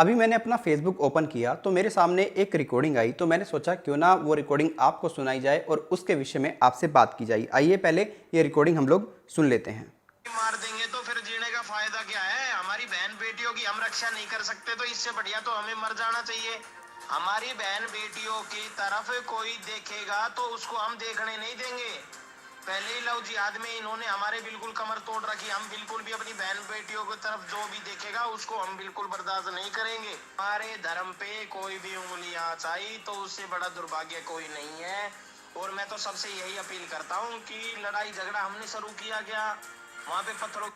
अभी मैंने अपना फेसबुक ओपन किया तो मेरे सामने एक रिकॉर्डिंग आई, तो मैंने सोचा क्यों ना वो रिकॉर्डिंग आपको सुनाई जाए और उसके विषय में आपसे बात की जाए। आइए पहले ये रिकॉर्डिंग हम लोग सुन लेते हैं। मार देंगे तो फिर जीने का फायदा क्या है? हमारी बहन बेटियों की हम रक्षा नहीं कर सकते तो इससे बढ़िया तो हमें मर जाना चाहिए। हमारी बहन बेटियों की तरफ कोई देखेगा तो उसको हम देखने नहीं देंगे। पहले ही लव जिहाद में इन्होंने हमारे बिल्कुल कमर तोड़ रखी। हम बिल्कुल भी अपनी बहन बेटियों की तरफ जो भी देखेगा उसको हम बिल्कुल बर्दाश्त नहीं करेंगे। हमारे धर्म पे कोई भी उंगलियां चाही तो उससे बड़ा दुर्भाग्य कोई नहीं है। और मैं तो सबसे यही अपील करता हूँ कि लड़ाई झगड़ा हमने शुरू किया क्या वहाँ पे पत्थरों।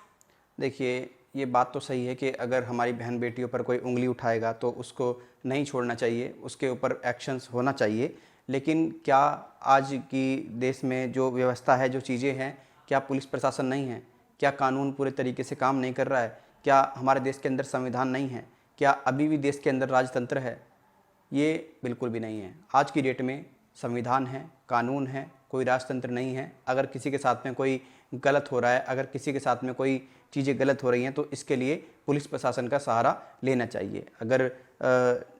देखिए, ये बात तो सही है कि अगर हमारी बहन बेटियों पर कोई उंगली उठाएगा तो उसको नहीं छोड़ना चाहिए, उसके ऊपर एक्शंस होना चाहिए। लेकिन क्या आज की देश में जो व्यवस्था है, जो चीज़ें हैं, क्या पुलिस प्रशासन नहीं है? क्या कानून पूरे तरीके से काम नहीं कर रहा है? क्या हमारे देश के अंदर संविधान नहीं है? क्या अभी भी देश के अंदर राजतंत्र है? ये बिल्कुल भी नहीं है। आज की डेट में संविधान है, कानून है, कोई राजतंत्र नहीं है। अगर किसी के साथ में कोई गलत हो रहा है, अगर किसी के साथ में कोई चीज़ें गलत हो रही हैं तो इसके लिए पुलिस प्रशासन का सहारा लेना चाहिए। अगर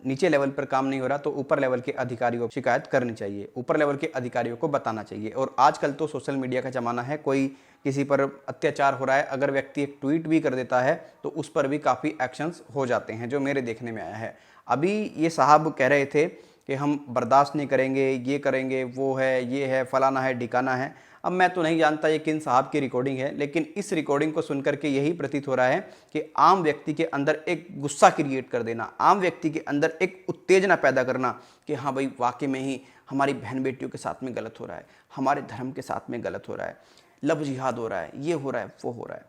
नीचे लेवल पर काम नहीं हो रहा तो ऊपर लेवल के अधिकारियों को शिकायत करनी चाहिए, ऊपर लेवल के अधिकारियों को बताना चाहिए। और आजकल तो सोशल मीडिया का ज़माना है, कोई किसी पर अत्याचार हो रहा है, अगर व्यक्ति एक ट्वीट भी कर देता है तो उस पर भी काफ़ी एक्शंस हो जाते हैं, जो मेरे देखने में आया है। अभी ये साहब कह रहे थे कि हम बर्दाश्त नहीं करेंगे, ये करेंगे, वो है, ये है, फलाना है, ढिकाना है। अब मैं तो नहीं जानता ये किन साहब की रिकॉर्डिंग है, लेकिन इस रिकॉर्डिंग को सुनकर के यही प्रतीत हो रहा है कि आम व्यक्ति के अंदर एक गुस्सा क्रिएट कर देना, आम व्यक्ति के अंदर एक उत्तेजना पैदा करना कि हाँ भाई, वाकई में ही हमारी बहन बेटियों के साथ में गलत हो रहा है, हमारे धर्म के साथ में गलत हो रहा है, लव जिहाद हो रहा है, ये हो रहा है, वो हो रहा है।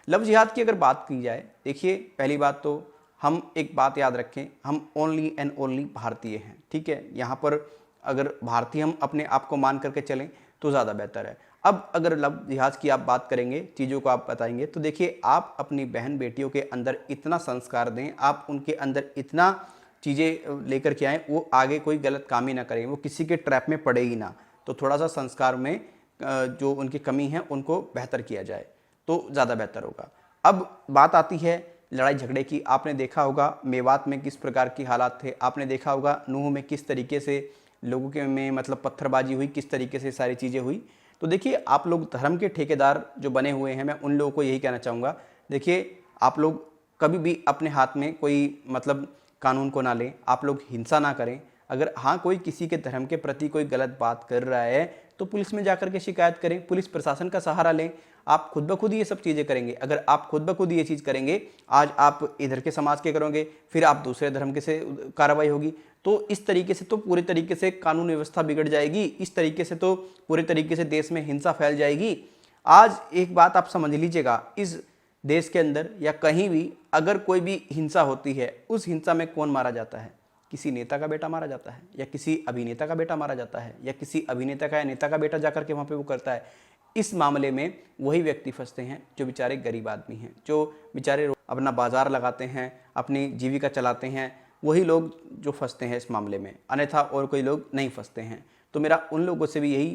लव जिहाद की अगर बात की जाए, देखिए पहली बात तो हम एक बात याद रखें, हम ओनली एंड ओनली भारतीय हैं, ठीक है। यहाँ पर अगर भारतीय हम अपने आप को मान करके चलें तो ज़्यादा बेहतर है। अब अगर लव जिहाद की आप बात करेंगे, चीज़ों को आप बताएंगे, तो देखिए आप अपनी बहन बेटियों के अंदर इतना संस्कार दें, आप उनके अंदर इतना चीज़ें लेकर के आएँ, वो आगे कोई गलत काम ही ना करें, वो किसी के ट्रैप में पड़े ही ना। तो थोड़ा सा संस्कार में जो उनकी कमी है उनको बेहतर किया जाए तो ज़्यादा बेहतर होगा। अब बात आती है लड़ाई झगड़े की। आपने देखा होगा मेवात में किस प्रकार की हालात थे, आपने देखा होगा नूह में किस तरीके से लोगों के में मतलब पत्थरबाजी हुई, किस तरीके से सारी चीज़ें हुई। तो देखिए आप लोग धर्म के ठेकेदार जो बने हुए हैं, मैं उन लोगों को यही कहना चाहूँगा, देखिए आप लोग कभी भी अपने हाथ में कोई मतलब कानून को ना लें, आप लोग हिंसा ना करें। अगर हाँ कोई किसी के धर्म के प्रति कोई गलत बात कर रहा है तो पुलिस में जाकर के शिकायत करें, पुलिस प्रशासन का सहारा लें। आप खुद ब खुद ये सब चीज़ें करेंगे, अगर आप खुद ब खुद ये चीज़ करेंगे, आज आप इधर के समाज के करोगे, फिर आप दूसरे धर्म के से कार्रवाई होगी, तो इस तरीके से तो पूरे तरीके से कानून व्यवस्था बिगड़ जाएगी, इस तरीके से तो पूरे तरीके से देश में हिंसा फैल जाएगी। आज एक बात आप समझ लीजिएगा, इस देश के अंदर या कहीं भी अगर कोई भी हिंसा होती है, उस हिंसा में कौन मारा जाता है? किसी नेता का बेटा मारा जाता है, या किसी अभिनेता का बेटा मारा जाता है, या किसी अभिनेता का या नेता का बेटा जाकर के वहाँ पे वो करता है। इस मामले में वही व्यक्ति फंसते हैं जो बेचारे गरीब आदमी हैं, जो बेचारे अपना बाजार लगाते हैं, अपनी जीविका चलाते हैं, वही लोग जो फंसते हैं इस मामले में, अन्यथा और कोई लोग नहीं फंसते हैं। तो मेरा उन लोगों से भी यही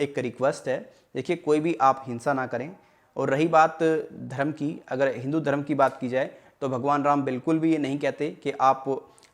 एक रिक्वेस्ट है, देखिए कोई भी आप हिंसा ना करें। और रही बात धर्म की, अगर हिंदू धर्म की बात की जाए तो भगवान राम बिल्कुल भी ये नहीं कहते कि आप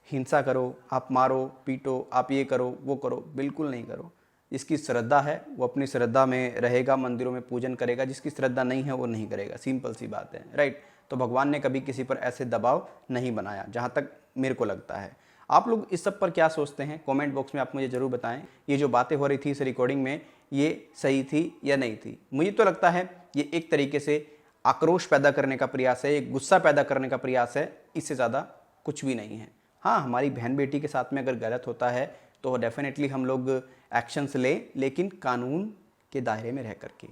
हिंसा करो, आप मारो पीटो, आप ये करो वो करो, बिल्कुल नहीं करो। जिसकी श्रद्धा है वो अपनी श्रद्धा में रहेगा, मंदिरों में पूजन करेगा, जिसकी श्रद्धा नहीं है वो नहीं करेगा, सिंपल सी बात है, राइट। तो भगवान ने कभी किसी पर ऐसे दबाव नहीं बनाया, जहाँ तक मेरे को लगता है। आप लोग इस सब पर क्या सोचते हैं, कमेंट बॉक्स में आप मुझे ज़रूर बताएं। ये जो बातें हो रही थी इस रिकॉर्डिंग में, ये सही थी या नहीं थी? मुझे तो लगता है ये एक तरीके से आक्रोश पैदा करने का प्रयास है, एक गुस्सा पैदा करने का प्रयास है, इससे ज़्यादा कुछ भी नहीं है। हाँ, हमारी बहन बेटी के साथ में अगर गलत होता है तो डेफिनेटली हम लोग एक्शंस लें, लेकिन कानून के दायरे में रह करके।